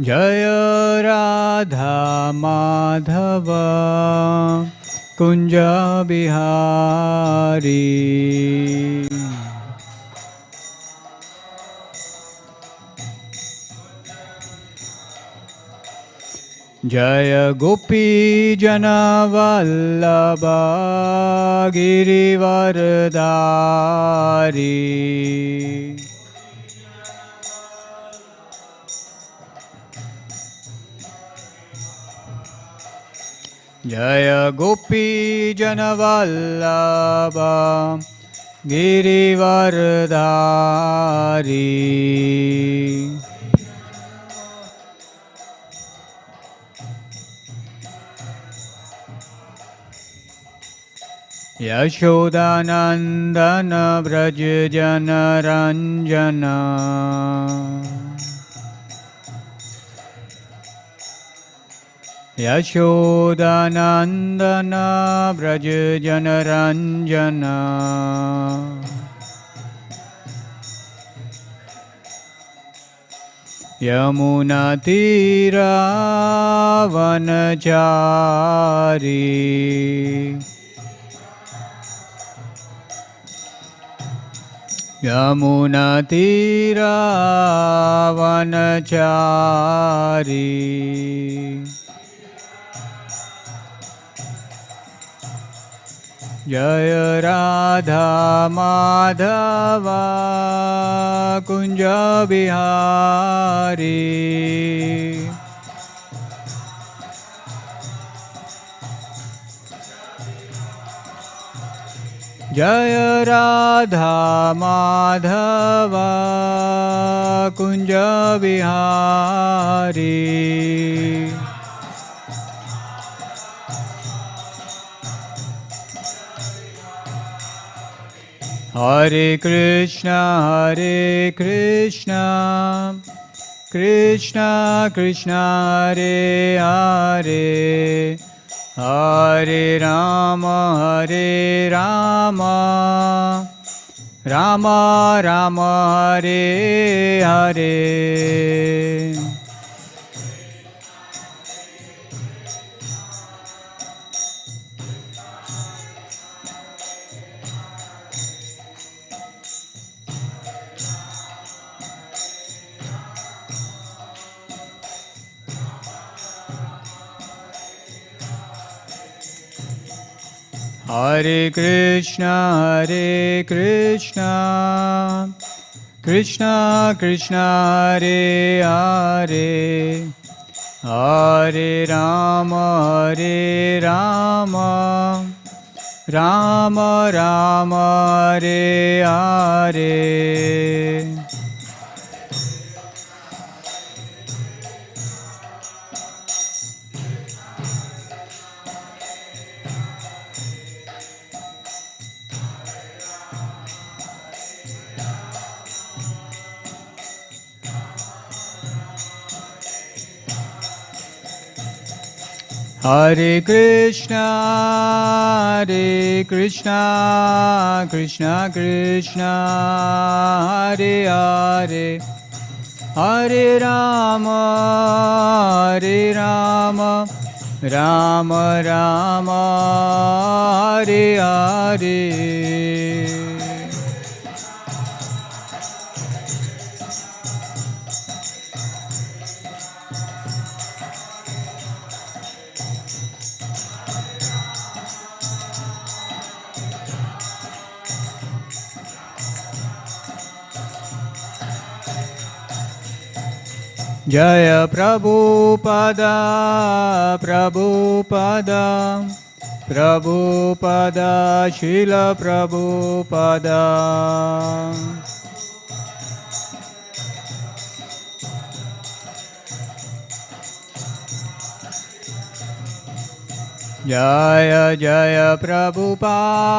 Jaya Radha Madhava Kunja Bihari. Jaya Gopi Jana Vallabha Girivardhari. Jaya Gopi Jana Vallabha Girivardhari. Yashodanandana Braj Jana Ranjana. Yashodanandana Braj Jana Ranjana. Yamuna Tira Vanachari. Yamuna Tira Vanachari. Jaya Radha Madhava Kunja Bihari. Jaya Radha Madhava Kunja Bihari. Hare Krishna, Krishna Krishna, Hare Hare, Hare Rama, Rama Rama, Hare Hare. Hare Krishna, Krishna Krishna, Hare Hare, Hare Rama, Rama Rama, Hare Hare. Hare Krishna, Krishna Krishna, Hare Hare, Hare Rama, Rama Rama, Hare Hare. Jaya Prabhupada, Srila Prabhupada. Jaya Jaya Prabhupada.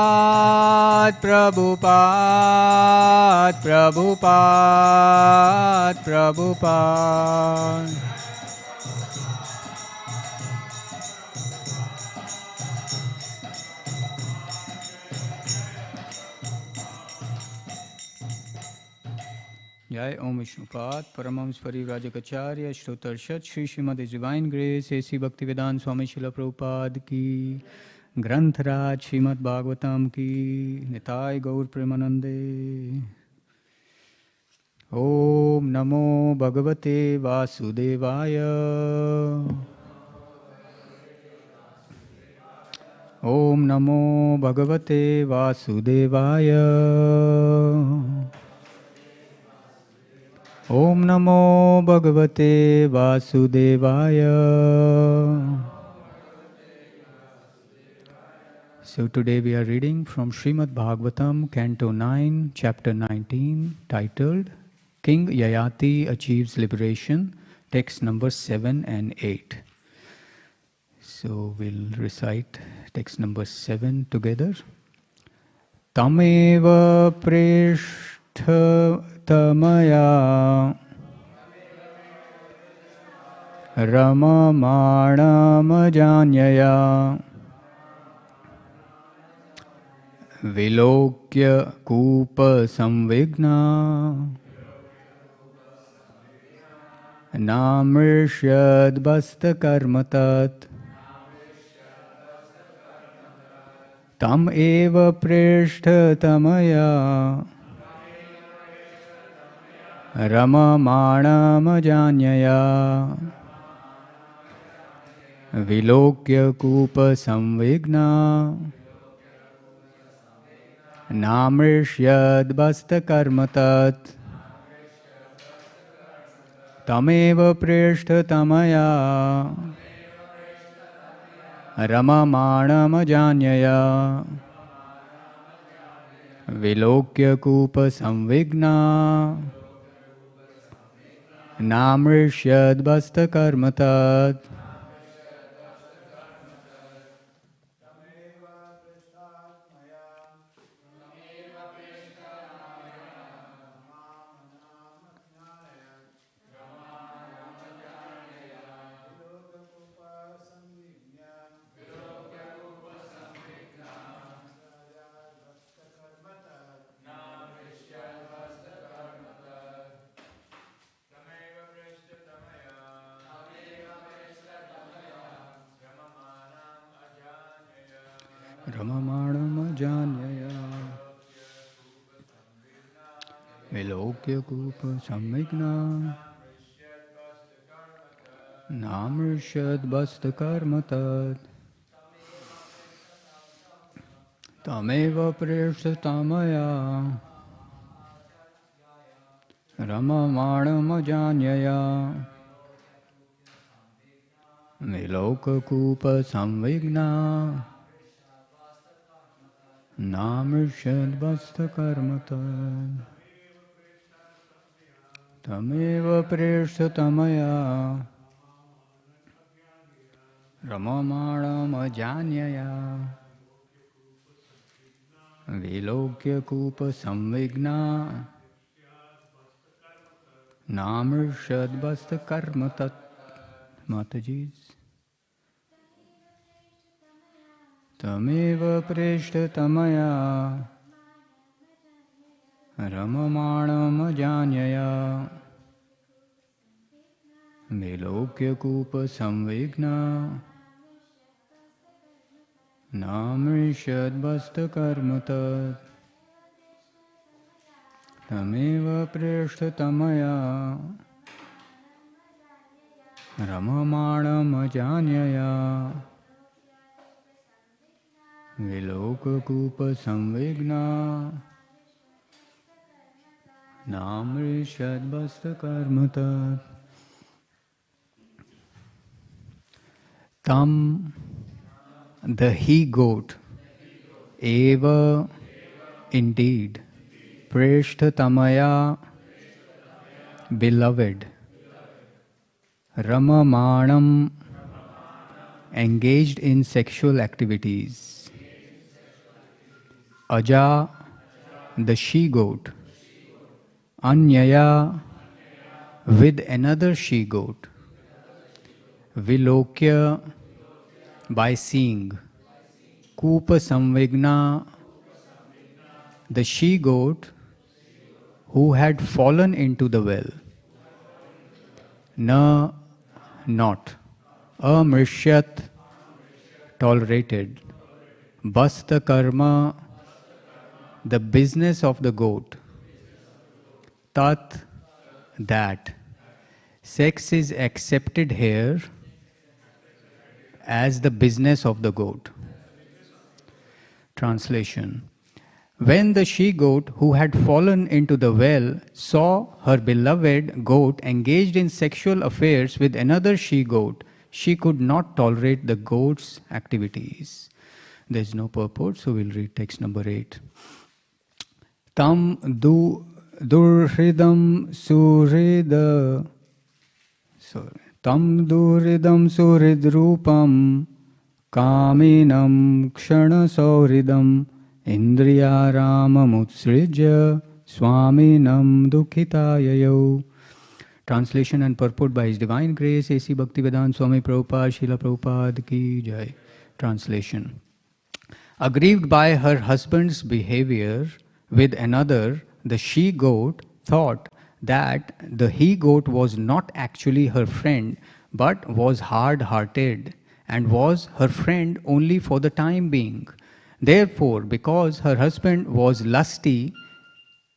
Jai Om Vishnupad, Paramams Parivrajakacharya, Shrotarshat, Shri Śrīmad His Divine Grace, A.C. Bhaktivedanta Swami Srila Prabhupada ki, Granth-raj Śrīmad Bhāgavatam ki, Nitai Gaur Premanande. Om Namo Bhagavate Vasudevaya. Om Namo Bhagavate Vasudevaya. Om Namo Bhagavate Vasudevaya. So today we are reading from Śrīmad Bhāgavatam, Canto 9, Chapter 19, titled King Yayati Achieves Liberation, text number 7 and 8. So we'll recite text number 7 together. Tameva prishta tamaya ramamāṇamajānyaya vilokya kūpa samvigna namrishyad basta karmatat tam eva prishta tamaya ramamāṇamajānyaya vilokya kūpa samvigna namrishyad basta karmatat tameva prishta tamaya ramamāṇamajānyaya vilokya kūpa samvigna namrishyad basta karmatat ramamāṇamajānyaya vilokya kūpa samvigna namrishyad basta karmatat tameva prishta tamaya ramamāṇamajānyaya vilokya kūpa samvigna namrishyad basta karmatat tameva prishta tamaya ramamāṇamajānyaya vilokya kūpa samvigna namrishyad basta karmatat. Mataji's. Tameva prishta tamaya ramamāṇamajānyaya vilokya kūpa samvigna namrishyad basta karmatat tameva prishta tamaya ramamāṇamajānyaya vilokya kūpa samvigna namrishyad basta karmatat tam, the he-goat, eva, indeed, prishta tamaya, beloved, ramamāṇam, engaged in sexual activities, aja, the she-goat, anyaya, with another she-goat, vilokya, by seeing, kūpa samvigna, the she-goat who had fallen into the well. Na, not. Amrishyat, tolerated. Basta karma, the business of the goat. Tat, that. Sex is accepted here as the business of the goat. Translation. When the she-goat who had fallen into the well saw her beloved goat engaged in sexual affairs with another she-goat, she could not tolerate the goat's activities. There is no purport, so we'll read text number 8. Tam durhridam surida. Tam durhridam suridrupam kaminam kshana sauridam indriyaramam swaminam dukhitayayo. Translation and purport by His Divine Grace A.C. Bhaktivedanta Swami Prabhupada Srila Prabhupada Ki Jai. Translation. Aggrieved by her husband's behavior with another, the she-goat thought that the he-goat was not actually her friend but was hard-hearted and was her friend only for the time being. Therefore, because her husband was lusty,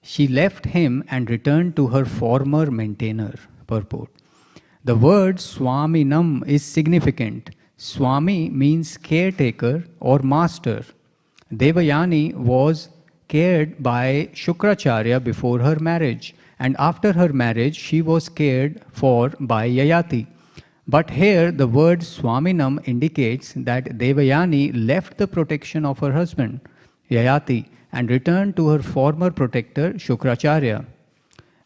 she left him and returned to her former maintainer. Purport. The word Swaminam is significant. Swami means caretaker or master. Devayani was cared by Śrīmad before her marriage, and after her marriage she was cared for by Yayati. But here the word Swaminam indicates that Devayani left the protection of her husband, Yayati, and returned to her former protector, Śrīmad.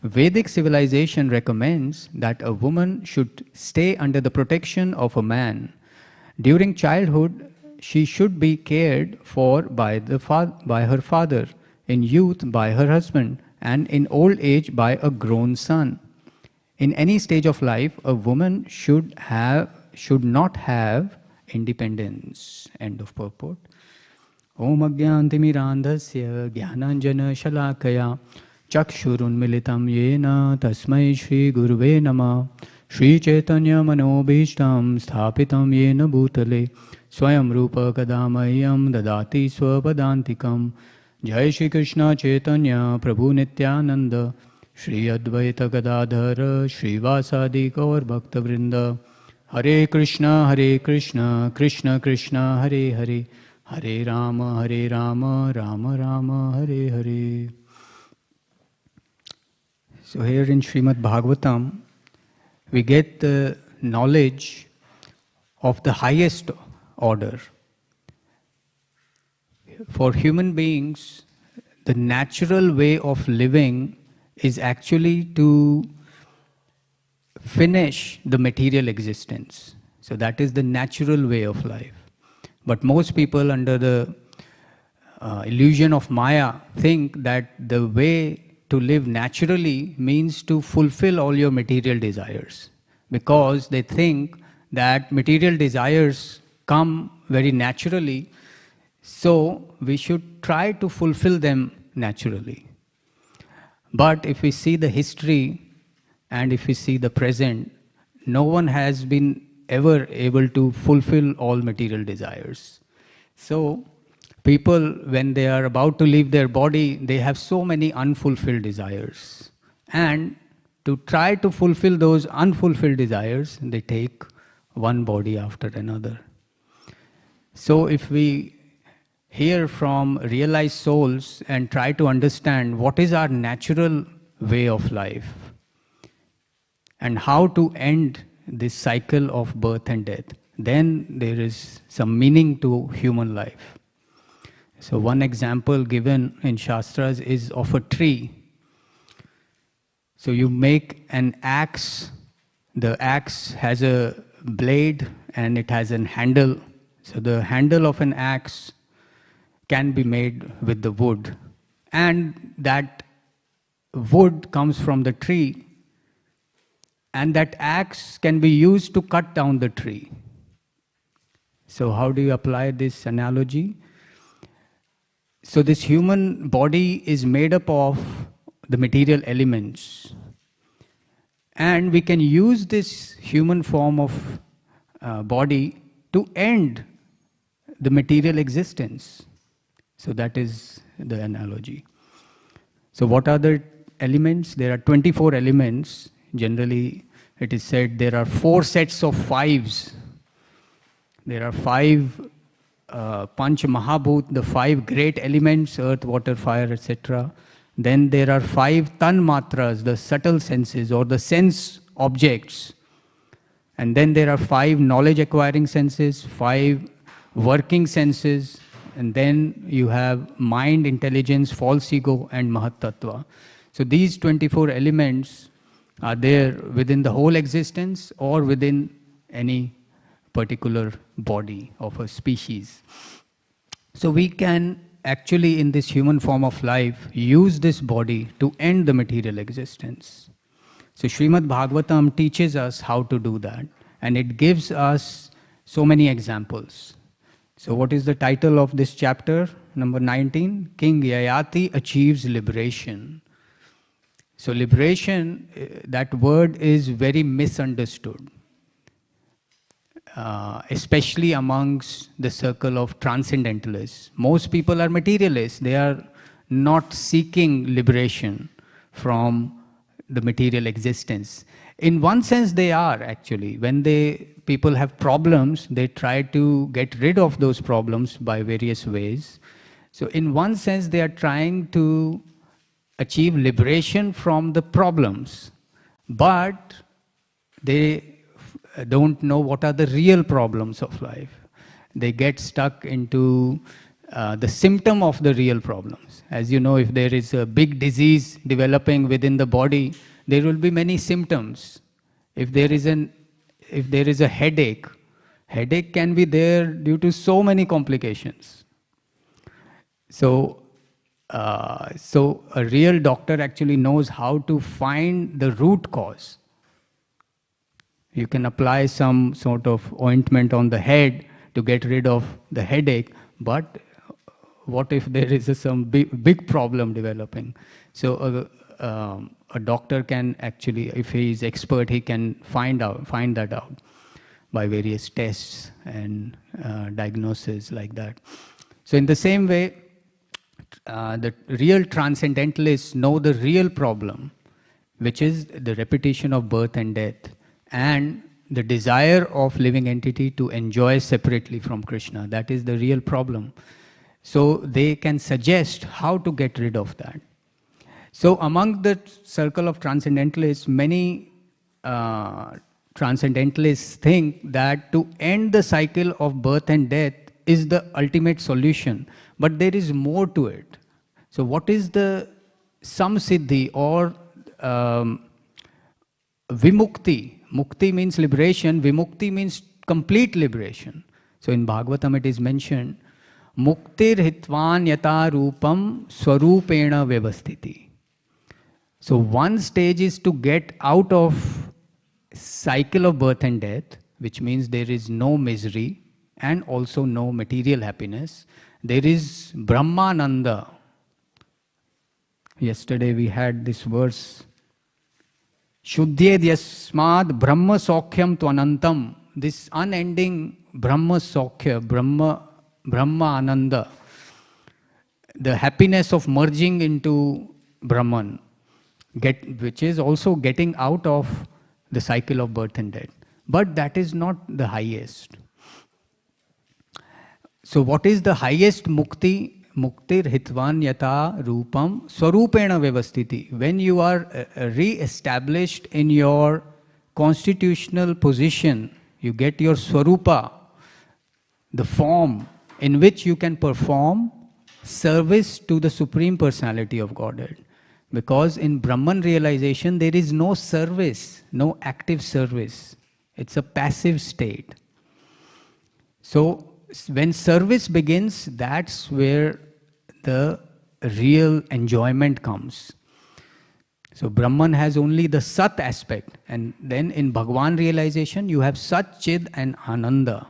Vedic civilization recommends that a woman should stay under the protection of a man. During childhood, she should be cared for by her father, in youth by her husband, and in old age by a grown son. In any stage of life, a woman should not have independence. End of purport. Om Agyantimirandhasya Jnananjana Shalakaya Chakshurunmilitam Yena Tasmai Shri Guruve Namah Shri Chaitanya Manobhishtam Sthapitam Yena Bhutale Swayam Rupa Kadamayam Dadati Swapadantikam Jai Shri Krishna Chaitanya Prabhu Nityananda Shri Advaita Gadadhara Shri Vasadi Gaur Bhakta Vrinda Hare Krishna Krishna Krishna Hare Hare Hare Rama Rama Rama Hare Hare. So here in Śrīmad Bhāgavatam, we get the knowledge of the highest order. For human beings, the natural way of living is actually to finish the material existence. So that is the natural way of life. But most people under the illusion of Maya think that the way to live naturally means to fulfill all your material desires, because they think that material desires come very naturally, so we should try to fulfill them naturally. But if we see the history and if we see the present, no one has been ever able to fulfill all material desires. So people, when they are about to leave their body, they have so many unfulfilled desires. And to try to fulfill those unfulfilled desires, they take one body after another. So if we hear from realized souls and try to understand what is our natural way of life and how to end this cycle of birth and death, then there is some meaning to human life. So one example given in Shastras is of a tree. So you make an axe. The axe has a blade and it has a handle. So the handle of an axe can be made with the wood. And that wood comes from the tree. And that axe can be used to cut down the tree. So how do you apply this analogy? So this human body is made up of the material elements. And we can use this human form of body to end the material existence. So that is the analogy. So what are the elements? There are 24 elements. Generally, it is said there are 4 sets of 5s. There are 5 Panch Mahabhut, the 5 great elements, earth, water, fire, etc. Then there are 5 Tanmatras, the subtle senses or the sense objects. And then there are 5 knowledge acquiring senses, 5 working senses, and then you have mind, intelligence, false ego, and Mahat Tattva. So these 24 elements are there within the whole existence or within any particular body of a species. So we can actually, in this human form of life, use this body to end the material existence. So Śrīmad Bhāgavatam teaches us how to do that, and it gives us so many examples. So what is the title of this chapter? Number 19, King Yayati achieves liberation. So liberation, that word is very misunderstood. Especially amongst the circle of transcendentalists. Most people are materialists. They are not seeking liberation from the material existence. In one sense, they are actually. When people have problems, they try to get rid of those problems by various ways. So in one sense, they are trying to achieve liberation from the problems. But they don't know what are the real problems of life. They get stuck into the symptom of the real problems. As you know, if there is a big disease developing within the body, there will be many symptoms. If there is a headache can be there due to so many complications. So a real doctor actually knows how to find the root cause. You can apply some sort of ointment on the head to get rid of the headache, but what if there is some big problem developing? So a doctor can actually, if he is expert, he can find that out by various tests and diagnosis like that. So in the same way, the real transcendentalists know the real problem, which is the repetition of birth and death, and the desire of living entity to enjoy separately from Krishna. That is the real problem. So they can suggest how to get rid of that. So among the circle of transcendentalists, many transcendentalists think that to end the cycle of birth and death is the ultimate solution. But there is more to it. So what is the samsiddhi or vimukti? Mukti means liberation, vimukti means complete liberation. So in Bhagavatam it is mentioned, muktir hitvan yata rupam swarupena vyavasthiti. So one stage is to get out of cycle of birth and death, which means there is no misery and also no material happiness. There is Brahmananda. Yesterday we had this verse, Shuddhyed yasmad brahma sokhyam tvanantam. This unending brahma sokhya, brahma ananda, the happiness of merging into Brahman, which is also getting out of the cycle of birth and death. But that is not the highest. So what is the highest mukti? Muktir hitvan yata rupam swarupena vyavasthiti. When you are re-established in your constitutional position, you get your swarupa, the form in which you can perform service to the Supreme Personality of Godhead. Because in Brahman realization, there is no service, no active service. It's a passive state. So when service begins, that's where the real enjoyment comes. So Brahman has only the Sat aspect, and then in Bhagwan realization you have Sat, Chid and Ananda.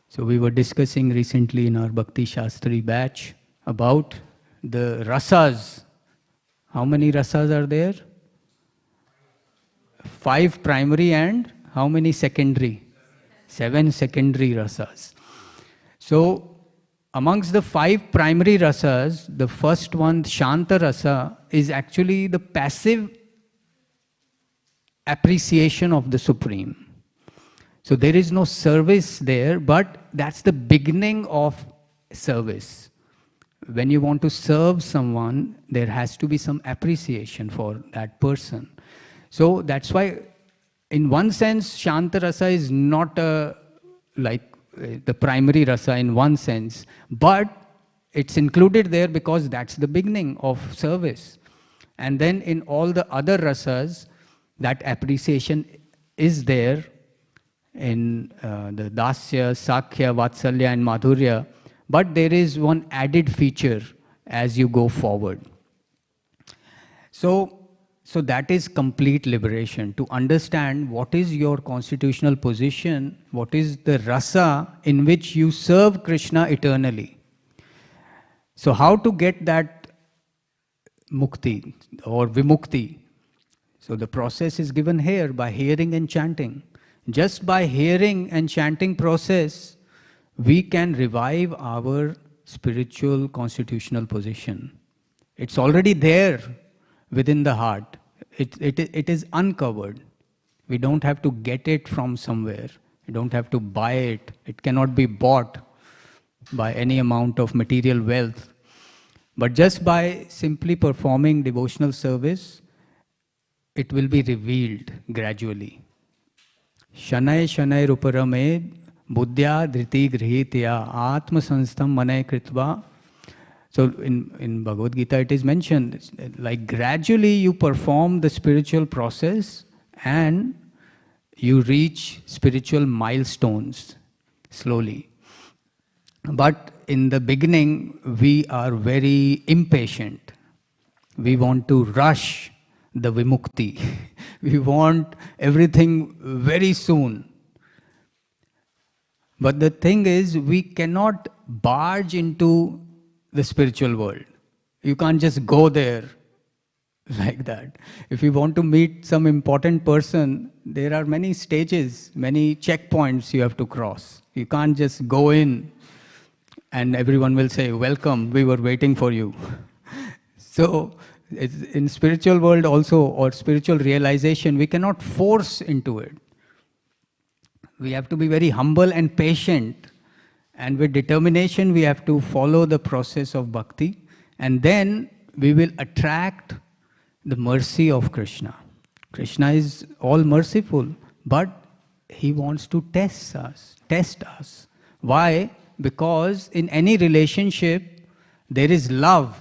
So we were discussing recently in our Bhakti Shastri batch about the rasas, How many rasas are there? 5 primary and how many secondary? 7 secondary rasas. So, amongst the 5 primary rasas, the first one, Shanta rasa, is actually the passive appreciation of the Supreme. So there is no service there, but that's the beginning of service. When you want to serve someone, there has to be some appreciation for that person. So that's why, in one sense, Shanta rasa is not the primary rasa in one sense, but it's included there because that's the beginning of service. And then in all the other rasas, that appreciation is there in the Dasya, Sakhya, Vatsalya and Madhurya, but there is one added feature as you go forward. So that is complete liberation, to understand what is your constitutional position, what is the rasa in which you serve Krishna eternally. So how to get that mukti or vimukti? So the process is given here by hearing and chanting. Just by hearing and chanting process, we can revive our spiritual constitutional position. It's already there within the heart. It is uncovered. We don't have to get it from somewhere. We don't have to buy it. It cannot be bought by any amount of material wealth. But just by simply performing devotional service, it will be revealed gradually. Shanay shanay ruparame buddhya dhriti grihitya atma sanstham manay kritva. So in Bhagavad Gita it is mentioned, like gradually you perform the spiritual process and you reach spiritual milestones slowly. But in the beginning we are very impatient. We want to rush the vimukti. We want everything very soon. But the thing is, we cannot barge into the spiritual world. You can't just go there like that. If you want to meet some important person, there are many stages, many checkpoints you have to cross. You can't just go in and everyone will say, welcome, we were waiting for you. So, in spiritual world also, or spiritual realization, we cannot force into it. We have to be very humble and patient, and with determination we have to follow the process of bhakti, and then we will attract the mercy of Krishna. Krishna is all merciful, but he wants to test us. Why? Because in any relationship there is love.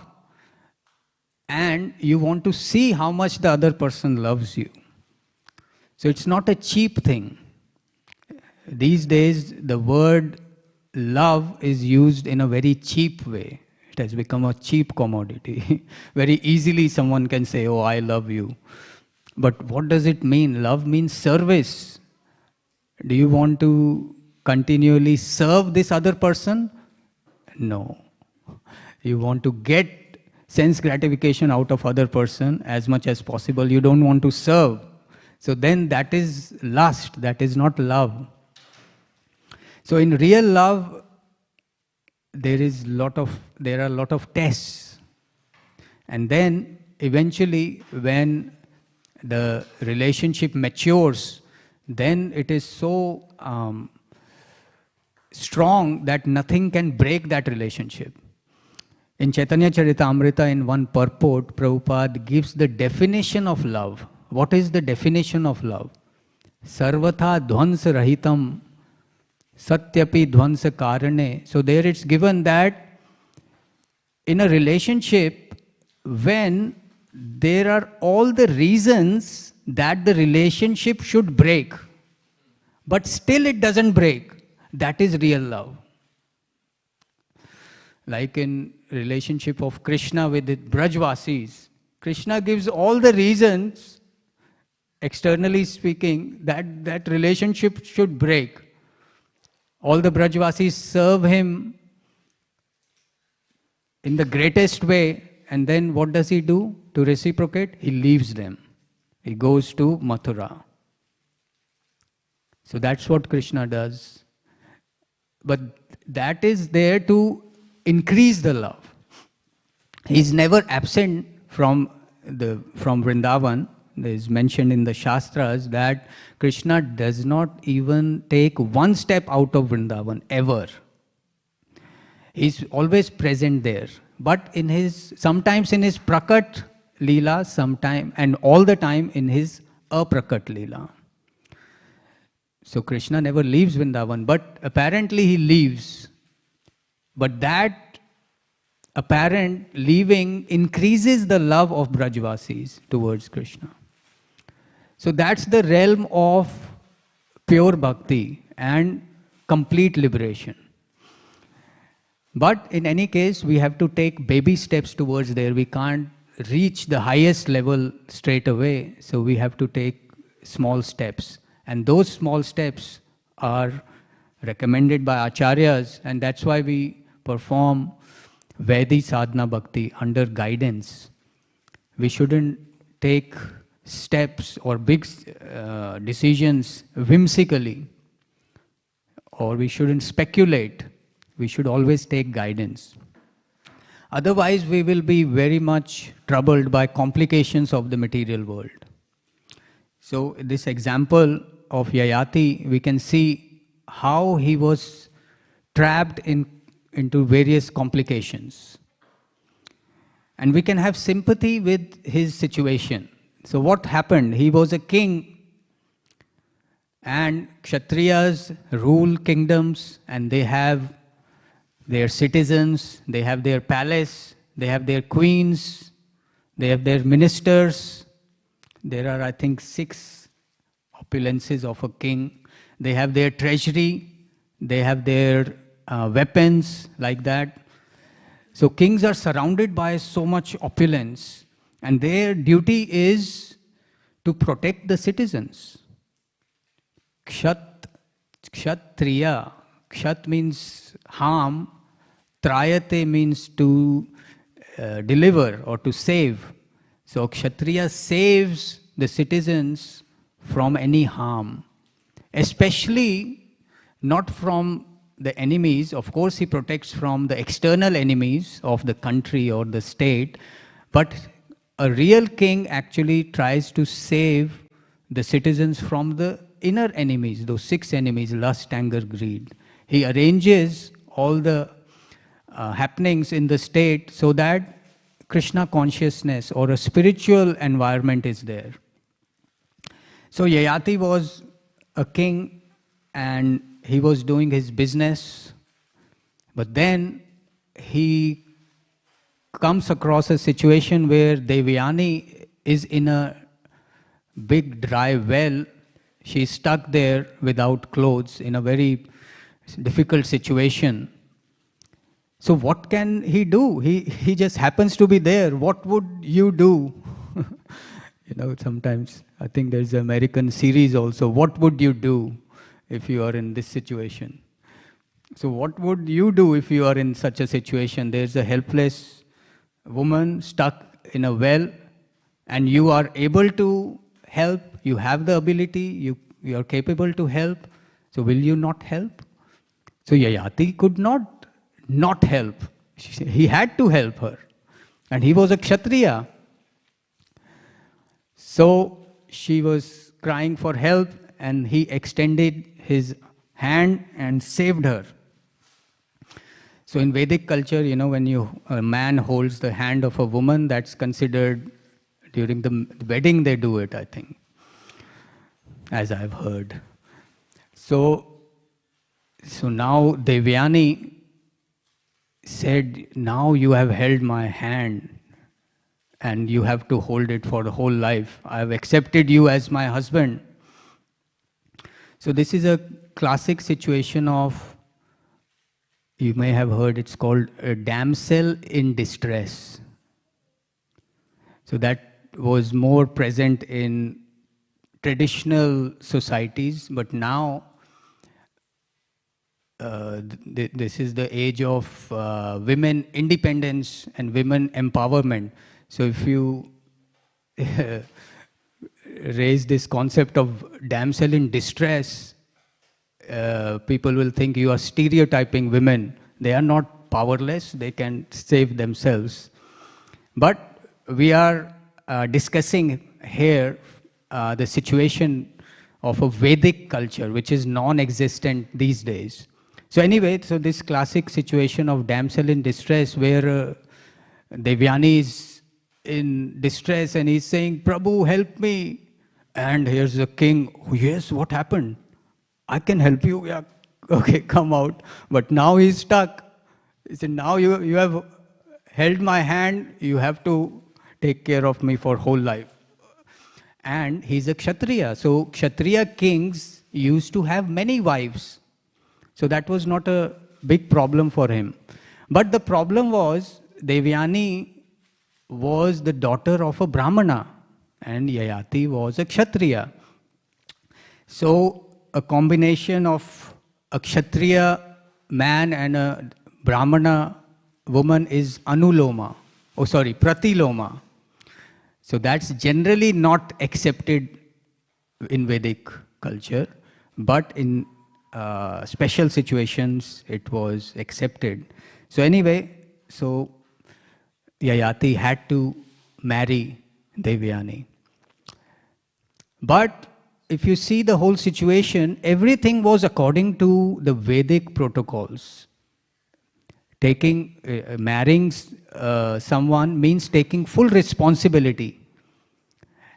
And you want to see how much the other person loves you. So it's not a cheap thing. These days, the word love is used in a very cheap way. It has become a cheap commodity. Very easily someone can say, oh, I love you. But what does it mean? Love means service. Do you want to continually serve this other person? No. You want to get sense gratification out of other person as much as possible. You don't want to serve. So then that is lust, that is not love. So in real love, there are a lot of tests. And then eventually when the relationship matures, then it is so strong that nothing can break that relationship. In Chaitanya Charitamrita, in one purport, Prabhupada gives the definition of love. What is the definition of love? Sarvatha dhvansa rahitam satyapi dhvansa karane. So there it's given that in a relationship, when there are all the reasons that the relationship should break, but still it doesn't break, that is real love. Like in relationship of Krishna with the Brajvasis, Krishna gives all the reasons, externally speaking, that relationship should break. All the Brajvasis serve him in the greatest way, and then what does he do to reciprocate? He leaves them. He goes to Mathura. So that's what Krishna does. But that is there to increase the love. He's never absent from Vrindavan. It is mentioned in the Shastras that Krishna does not even take one step out of Vrindavan, ever. He's always present there. But sometimes in his Prakat Leela, sometime, and all the time in his Aprakat Leela. So Krishna never leaves Vrindavan, but apparently he leaves. But that apparent leaving increases the love of Brajvasis towards Krishna. So that's the realm of pure bhakti and complete liberation. But in any case, we have to take baby steps towards there. We can't reach the highest level straight away. So we have to take small steps. And those small steps are recommended by acharyas, and that's why we perform Vedi sadhana bhakti under guidance. We shouldn't take steps or big decisions whimsically, or we shouldn't speculate. We should always take guidance. Otherwise, we will be very much troubled by complications of the material world. So, this example of Yayati, we can see how he was trapped into various complications. And we can have sympathy with his situation. So what happened? He was a king, and Kshatriyas rule kingdoms, and they have their citizens, they have their palace, they have their queens, they have their ministers. There are, I think, 6 opulences of a king. They have their treasury, they have their weapons, like that. So kings are surrounded by so much opulence, and their duty is to protect the citizens. Kshatriya. Kshat means harm. Trayate means to deliver or to save. So Kshatriya saves the citizens from any harm. Especially not from the enemies. Of course, he protects from the external enemies of the country or the state. But a real king actually tries to save the citizens from the inner enemies, those 6 enemies, lust, anger, greed. He arranges all the happenings in the state so that Krishna consciousness or a spiritual environment is there. So Yayati was a king and he was doing his business, but then he comes across a situation where Devyani is in a big dry well. She's stuck there without clothes in a very difficult situation. So what can he do? He just happens to be there. What would you do? Sometimes I think there's an American series also. What would you do if you are in this situation? So what would you do if you are in such a situation? There's a helpless woman stuck in a well, and you are able to help. You have the ability. You are capable to help. So will you not help? So Yayati could not help. He had to help her. And he was a Kshatriya. So she was crying for help, and he extended his hand and saved her. So in Vedic culture, when a man holds the hand of a woman, that's considered, during the wedding they do it, I think, as I've heard. So now Devyani said, now you have held my hand and you have to hold it for the whole life. I have accepted you as my husband. So this is a classic situation of, you may have heard, it's called a damsel in distress. So that was more present in traditional societies, but now this is the age of women independence and women empowerment. So if you raise this concept of damsel in distress, people will think you are stereotyping women. They are not powerless, they can save themselves. But we are discussing here the situation of a Vedic culture, which is non-existent these days. So anyway, so this classic situation of damsel in distress, where Devyani is in distress and he's saying, Prabhu, help me. And here's the king, oh, yes, what happened? I can help you. Yeah, okay, come out. But now he's stuck. He said, now you have held my hand, you have to take care of me for whole life. And he's a Kshatriya. So Kshatriya kings used to have many wives. So that was not a big problem for him. But the problem was, Devyani was the daughter of a Brahmana and Yayati was a Kshatriya. So a combination of a Kshatriya man and a Brahmana woman is Anuloma. Oh, sorry, Pratiloma. So that's generally not accepted in Vedic culture, but in special situations it was accepted. So anyway, so Yayati had to marry Devyani. But if you see the whole situation, everything was according to the Vedic protocols. Marrying someone means taking full responsibility.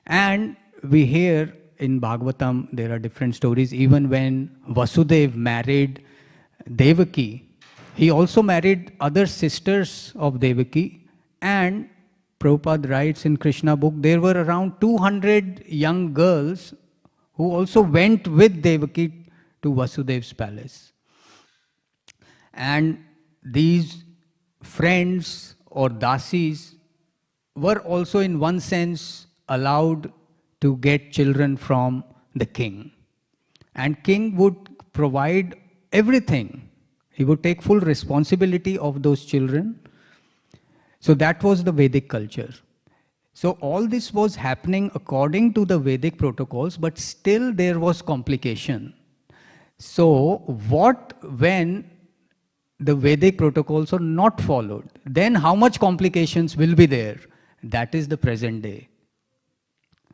And we hear in Bhagavatam, there are different stories. Even when Vasudeva married Devaki, he also married other sisters of Devaki. And Prabhupada writes in Krishna book, there were around 200 young girls who also went with Devaki to Vasudeva's palace. And these friends or dasis were also in one sense allowed to get children from the king. And king would provide everything. He would take full responsibility of those children. So that was the Vedic culture. So all this was happening according to the Vedic protocols, but still there was complication. So when the Vedic protocols are not followed, then how much complications will be there? That is the present day.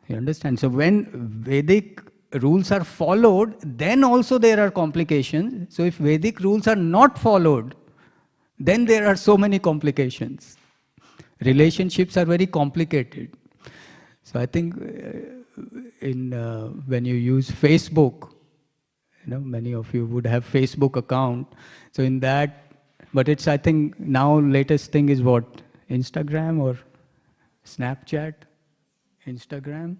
You understand? So when Vedic rules are followed, then also there are complications. So if Vedic rules are not followed, then there are so many complications. Relationships are very complicated. So I think when you use Facebook, many of you would have Facebook account. So in that, but it's, I think now latest thing is what? Instagram or Snapchat? Instagram?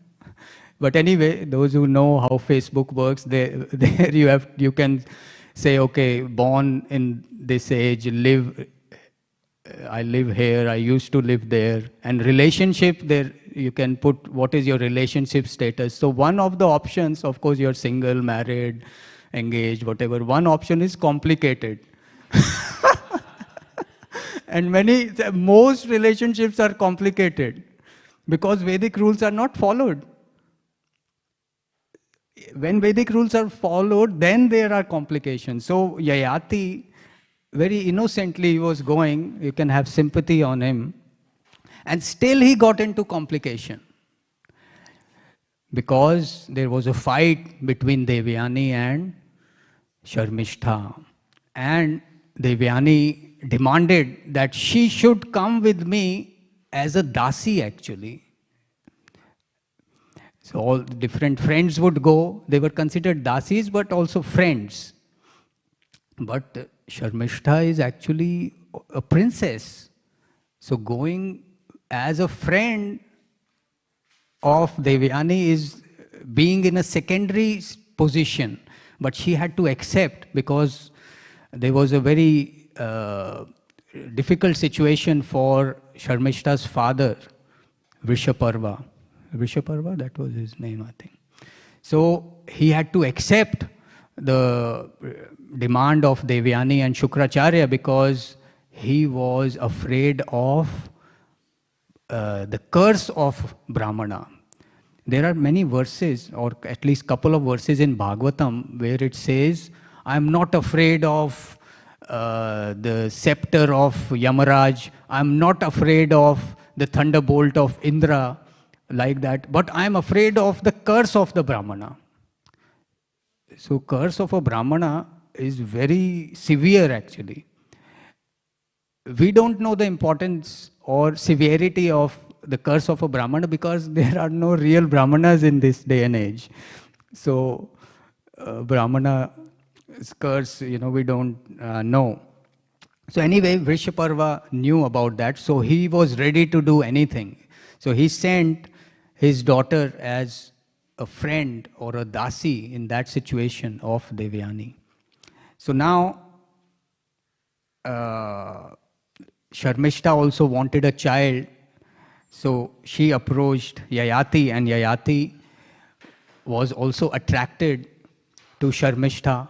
But anyway, those who know how Facebook works, there you can say, okay, born in this age, I live here, I used to live there. And relationship, there you can put what is your relationship status. So one of the options, of course, you're single, married, engaged, whatever. One option is complicated. And most relationships are complicated because Vedic rules are not followed. When Vedic rules are followed, then there are complications. So Yayati, very innocently he was going, you can have sympathy on him, and still he got into complication. Because there was a fight between Devyani and Sharmishtha. And Devyani demanded that she should come with me as a dasi actually. So all the different friends would go. They were considered dasis but also friends. But Sharmishtha is actually a princess. So going as a friend of Devyani is being in a secondary position. But she had to accept because there was a very difficult situation for Sharmishta's father, Vrishaparva. Vrishaparva, that was his name, I think. So he had to accept the demand of Devyani and Shukracharya because he was afraid of the curse of Brahmana. There are many verses, or at least couple of verses in Bhagavatam where it says, I am not afraid of the scepter of Yamaraj, I am not afraid of the thunderbolt of Indra, like that, but I am afraid of the curse of the Brahmana. So curse of a Brahmana is very severe actually. We don't know the importance or severity of the curse of a Brahmana because there are no real Brahmanas in this day and age. So Brahmana's curse, we don't know. So anyway, Vrishaparva knew about that, so he was ready to do anything. So he sent his daughter as a friend or a dasi in that situation of Devyani. So now, Sharmishta also wanted a child, so she approached Yayati, and Yayati was also attracted to Sharmishta.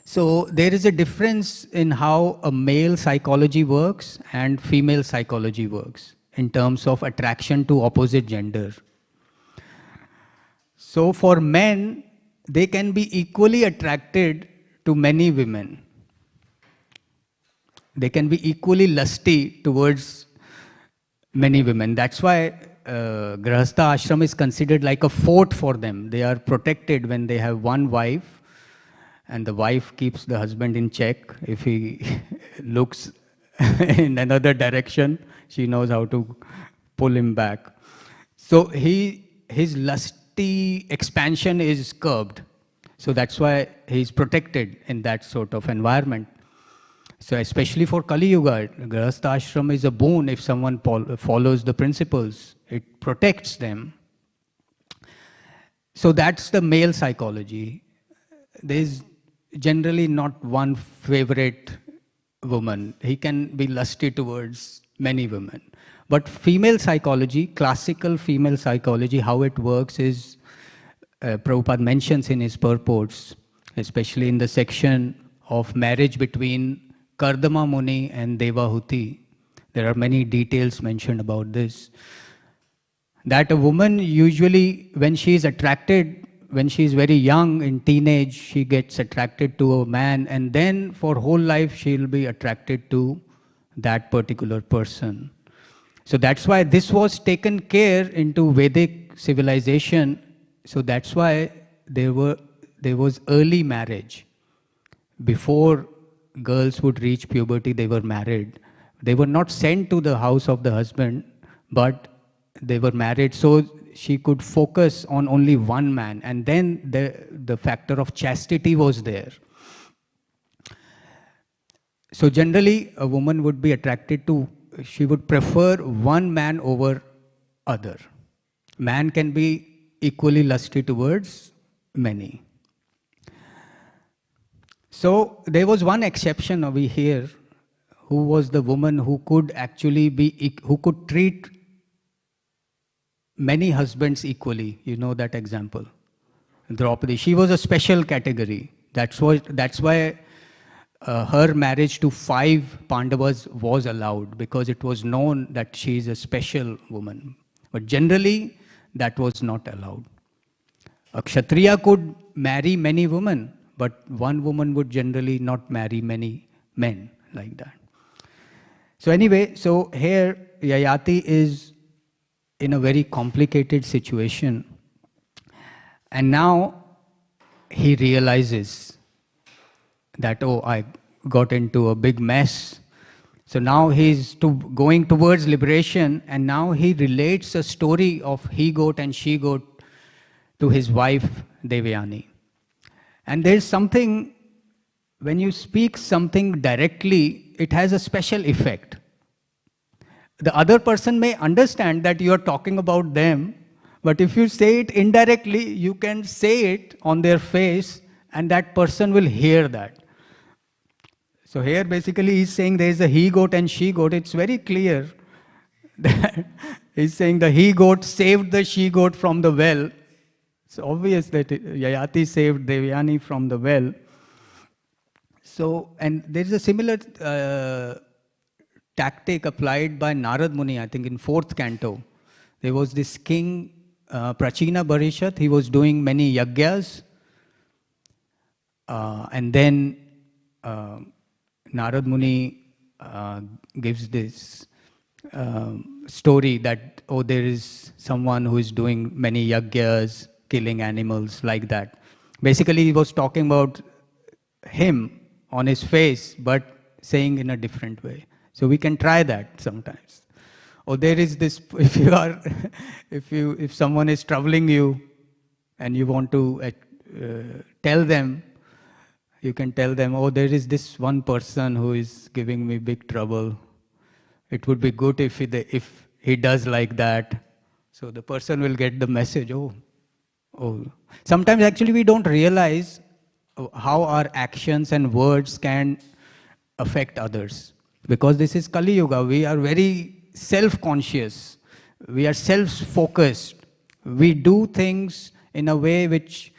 So there is a difference in how a male psychology works and female psychology works in terms of attraction to opposite gender. So for men, they can be equally attracted to many women. They can be equally lusty towards many women. That's why Grahastha ashram is considered like a fort for them. They are protected when they have one wife, and the wife keeps the husband in check. If he looks in another direction, she knows how to pull him back. So his lusty expansion is curbed. So that's why he's protected in that sort of environment. So especially for Kali Yuga, Grahastha ashram is a boon if someone follows the principles. It protects them. So that's the male psychology. There's generally not one favorite woman. He can be lusty towards many women. But female psychology, classical female psychology, how it works is, Prabhupada mentions in his purports, especially in the section of marriage between Kardama Muni and Devahuti. There are many details mentioned about this. That a woman usually, when she is attracted, when she is very young, in teenage, she gets attracted to a man, and then for whole life she will be attracted to that particular person. So that's why this was taken care into Vedic civilization. So that's why there was early marriage. Before girls would reach puberty, they were married. They were not sent to the house of the husband, but they were married so she could focus on only one man. And then the factor of chastity was there. So generally, a woman would be attracted to, she would prefer one man over other. Man can be equally lusty towards many. So there was one exception over here, who was the woman who could actually be, who could treat many husbands equally. You know that example, Draupadi. She was a special category. That's why her marriage to 5 Pandavas was allowed, because it was known that she is a special woman. But generally, that was not allowed. A Kshatriya could marry many women, but one woman would generally not marry many men like that. So anyway, so here Yayati is in a very complicated situation. And now he realizes that, oh, I got into a big mess. So now he's going towards liberation, and now he relates a story of he-goat and she-goat to his wife Devyani. And there's something, when you speak something directly, it has a special effect. The other person may understand that you are talking about them, but if you say it indirectly, you can say it on their face, and that person will hear that. So here basically he's saying there is a he-goat and she-goat. It's very clear that he's saying the he-goat saved the she-goat from the well, It's obvious that Yayati saved Devyani from the well. So, and there is a similar tactic applied by Narad Muni, I think in 4th canto. There was this king, Prachina Barishat, he was doing many yagyas. And then Narad Muni gives this story that, oh, there is someone who is doing many yagyas, killing animals, like that. Basically, he was talking about him on his face, but saying in a different way. So we can try that sometimes. Or there is this, if you are, if someone is troubling you and you want to tell them, you can tell them, oh, there is this one person who is giving me big trouble. It would be good if he does like that. So the person will get the message, oh. Sometimes actually we don't realize how our actions and words can affect others. Because this is Kali Yuga, we are very self-conscious. We are self-focused. We do things in a way which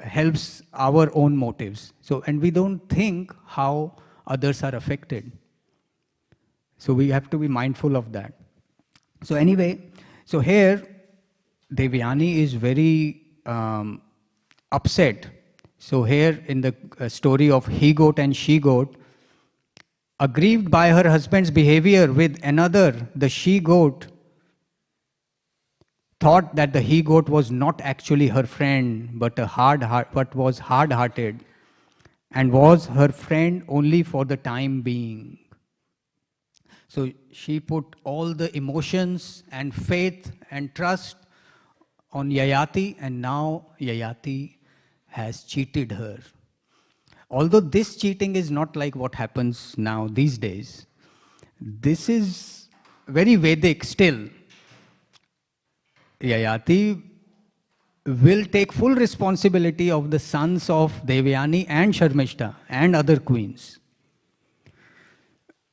helps our own motives. So, and we don't think how others are affected. So we have to be mindful of that. So anyway, so here Devyani is very upset. So here in the story of he-goat and she-goat, aggrieved by her husband's behavior with another, the she-goat thought that the he-goat was not actually her friend, but was hard-hearted, and was her friend only for the time being. So she put all the emotions and faith and trust on Yayati, and now Yayati has cheated her. Although this cheating is not like what happens now these days. This is very Vedic still. Yayati will take full responsibility of the sons of Devyani and Sharmishta and other queens.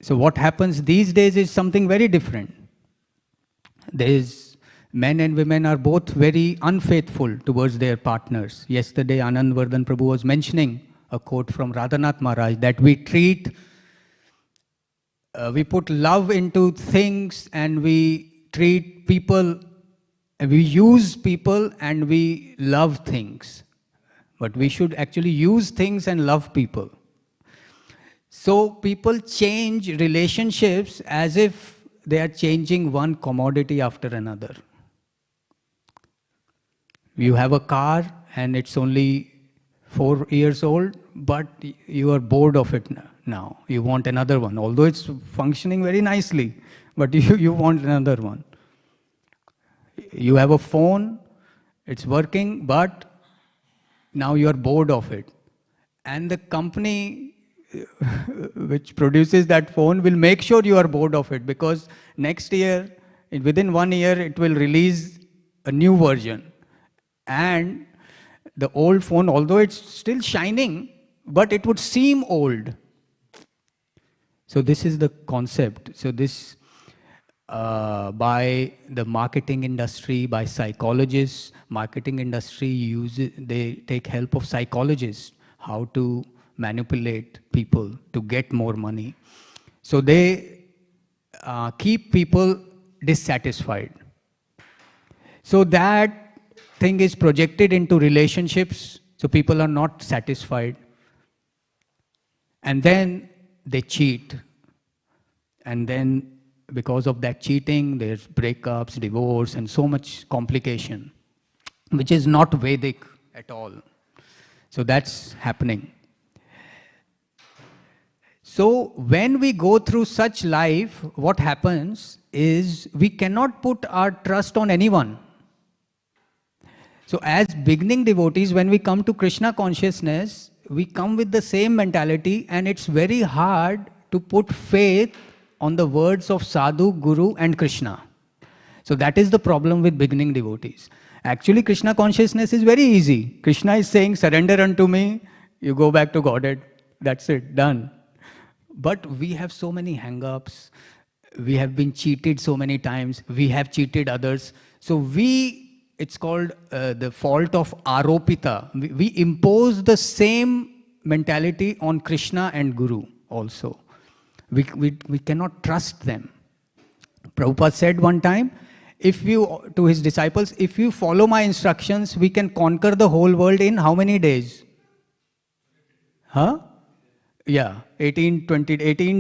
So what happens these days is something very different. Men and women are both very unfaithful towards their partners. Yesterday Anand Vardhan Prabhu was mentioning a quote from Radhanath Maharaj that we put love into things and we treat people, we use people and we love things. But we should actually use things and love people. So people change relationships as if they are changing one commodity after another. You have a car and it's only 4 years old, but you are bored of it now. You want another one, although it's functioning very nicely, but you want another one. You have a phone, it's working, but now you are bored of it. And the company which produces that phone will make sure you are bored of it, because next year, within 1 year, it will release a new version. And the old phone, although it's still shining, but it would seem old. So this is the concept. So this, by the marketing industry, by psychologists, marketing industry they take help of psychologists, how to manipulate people to get more money. So they keep people dissatisfied. So that thing is projected into relationships, so people are not satisfied. And then they cheat. And then because of that cheating, there's breakups, divorce, and so much complication, which is not Vedic at all. So that's happening. So when we go through such life, what happens is we cannot put our trust on anyone. So as beginning devotees, when we come to Krishna consciousness, we come with the same mentality, and it's very hard to put faith on the words of Sadhu, Guru and Krishna. So that is the problem with beginning devotees. Actually, Krishna consciousness is very easy. Krishna is saying, surrender unto me, you go back to Godhead. That's it, done. But we have so many hang-ups. We have been cheated so many times. We have cheated others. So we it's called the fault of Aropita. We impose the same mentality on Krishna and Guru also. We cannot trust them. Prabhupada said one time, to his disciples, if you follow my instructions, we can conquer the whole world in how many days? Huh? Yeah, 18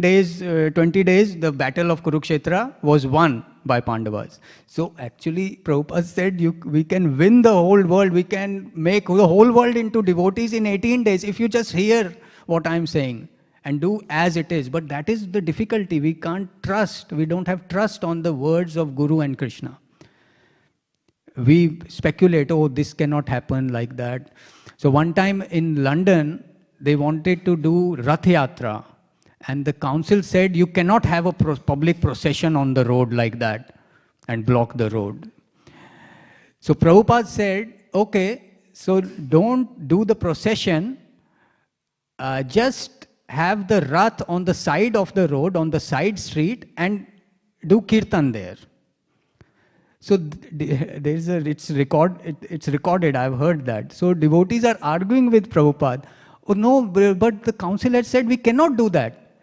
days, 20 days, the battle of Kurukshetra was won by Pandavas. So actually, Prabhupada said, we can win the whole world, we can make the whole world into devotees in 18 days, if you just hear what I'm saying and do as it is. But that is the difficulty, we can't trust, we don't have trust on the words of Guru and Krishna. We speculate, oh, this cannot happen like that. So one time in London, they wanted to do Rath Yatra, and the council said you cannot have a public procession on the road like that and block the road. So Prabhupada said, okay, so don't do the procession, just have the Rath on the side of the road, on the side street, and do Kirtan there. So it's recorded, I've heard that. So devotees are arguing with Prabhupada. Oh no, but the council had said we cannot do that,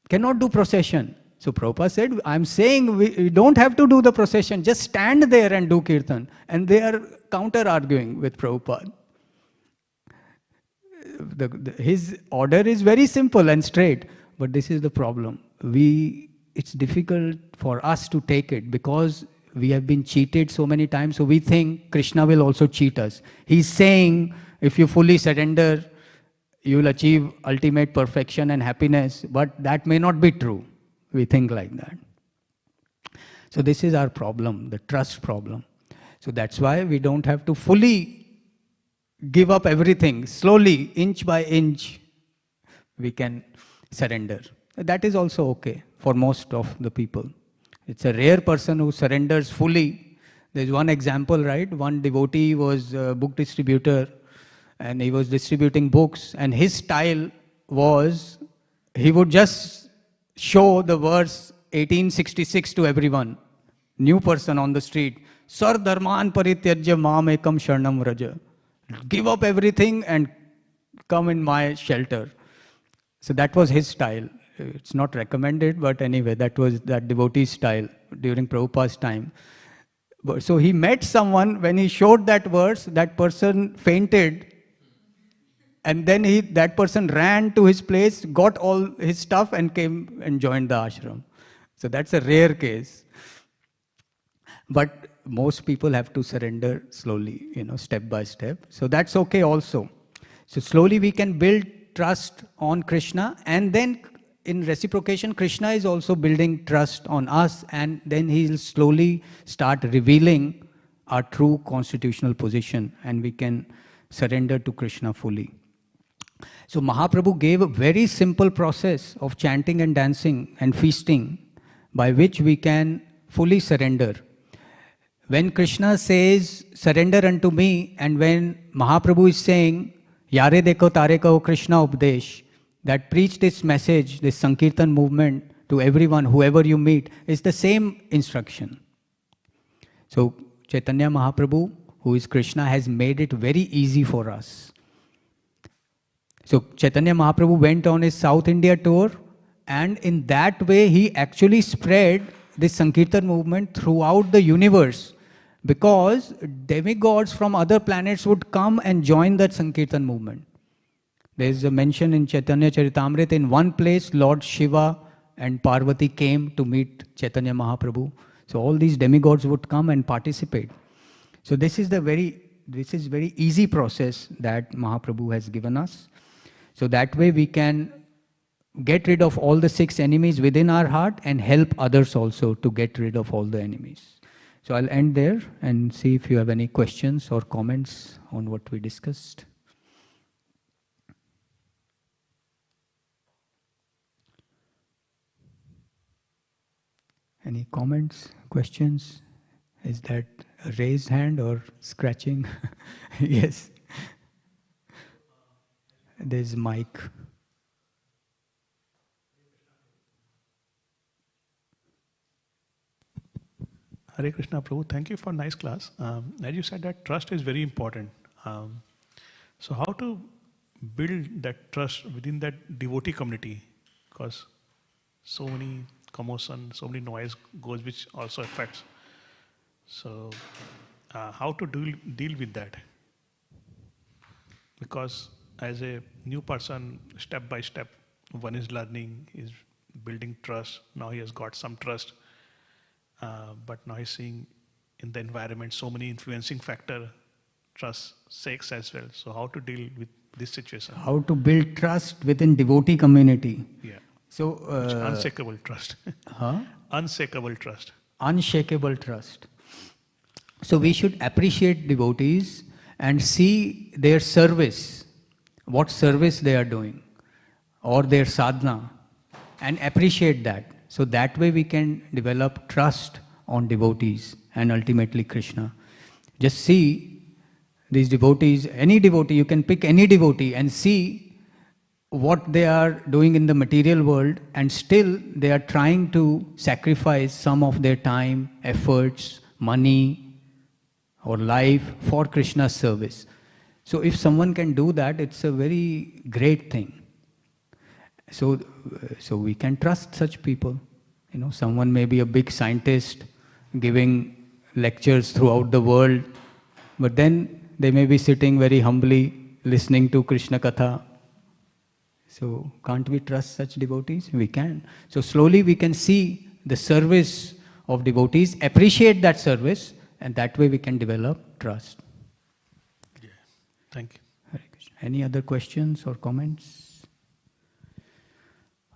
cannot do procession. So Prabhupada said, I'm saying we don't have to do the procession, just stand there and do Kirtan. And they are counter-arguing with Prabhupada. His order is very simple and straight, but this is the problem. It's difficult for us to take it because we have been cheated so many times, so we think Krishna will also cheat us. He's saying, if you fully surrender, you will achieve ultimate perfection and happiness, but that may not be true. We think like that. So this is our problem, the trust problem. So that's why we don't have to fully give up everything. Slowly, inch by inch, we can surrender. That is also okay for most of the people. It's a rare person who surrenders fully. There's one example, right? One devotee was a book distributor, and he was distributing books, and his style was, he would just show the verse 1866 to everyone. New person on the street, Sar dharman parityajya mam ekam sharnam vraja. Give up everything and come in my shelter. So that was his style. It's not recommended, but anyway, that was that devotee's style during Prabhupada's time. So he met someone, when he showed that verse, that person fainted. And then that person ran to his place, got all his stuff and came and joined the ashram. So that's a rare case. But most people have to surrender slowly, step by step. So that's okay also. So slowly we can build trust on Krishna, and then in reciprocation, Krishna is also building trust on us, and then he'll slowly start revealing our true constitutional position, and we can surrender to Krishna fully. So Mahaprabhu gave a very simple process of chanting and dancing and feasting by which we can fully surrender. When Krishna says, surrender unto me, and when Mahaprabhu is saying, Yare dekho tare kaho Krishna updesh, that preach this message, this Sankirtan movement to everyone, whoever you meet, is the same instruction. So Chaitanya Mahaprabhu, who is Krishna, has made it very easy for us. So Chaitanya Mahaprabhu went on his South India tour, and in that way he actually spread this Sankirtan movement throughout the universe, because demigods from other planets would come and join that Sankirtan movement. There is a mention in Chaitanya Charitamrita, in one place Lord Shiva and Parvati came to meet Chaitanya Mahaprabhu. So all these demigods would come and participate. So this is very easy process that Mahaprabhu has given us. So that way we can get rid of all the 6 enemies within our heart and help others also to get rid of all the enemies. So I'll end there and see if you have any questions or comments on what we discussed. Any comments, questions? Is that a raised hand or scratching? Yes. There's mic. Hare Krishna, Prabhu. Thank you for nice class. As you said, that trust is very important. So how to build that trust within that devotee community? Because so many commotion, so many noise goes, which also affects. So how to deal with that? Because as a new person, step by step, one is learning, is building trust. Now he has got some trust, but now he's seeing in the environment so many influencing factor, trust shakes as well. So how to deal with this situation? How to build trust within devotee community? Yeah. So unshakable trust. Huh? Unshakable trust. Unshakable trust. So we should appreciate devotees and see their service, what service they are doing, or their sadhana, and appreciate that. So that way we can develop trust on devotees and ultimately Krishna. Just see these devotees, any devotee, you can pick any devotee and see what they are doing in the material world, and still they are trying to sacrifice some of their time, efforts, money, or life for Krishna's service. So if someone can do that, it's a very great thing. So we can trust such people. You know, someone may be a big scientist giving lectures throughout the world, but then they may be sitting very humbly listening to Krishna Katha. So can't we trust such devotees? We can. So slowly we can see the service of devotees, appreciate that service, and that way we can develop trust. Yeah. Thank you. Hare Krishna. Any other questions or comments?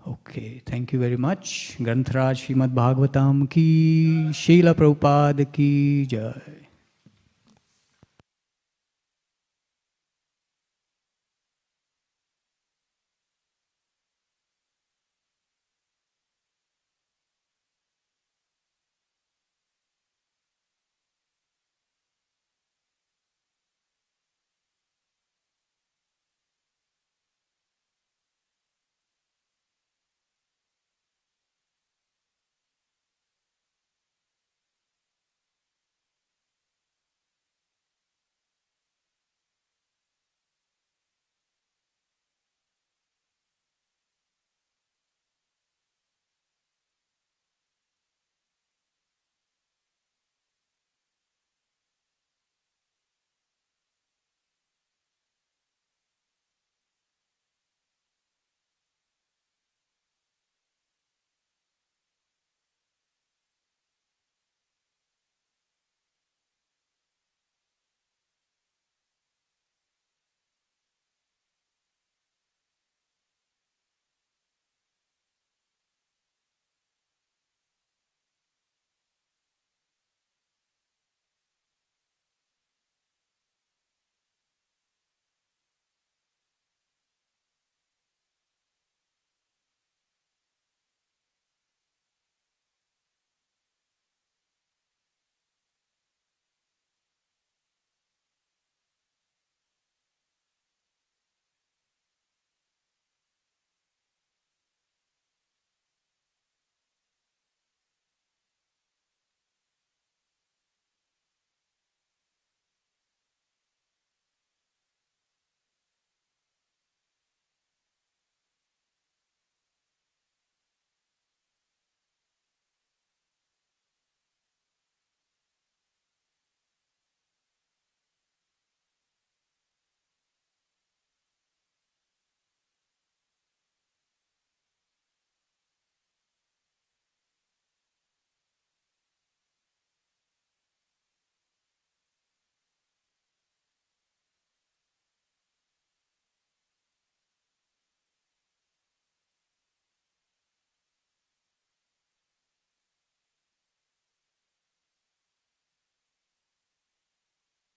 Okay, thank you very much. Granth Raj Śrīmad Bhāgavatam ki, Srila Prabhupada ki jai.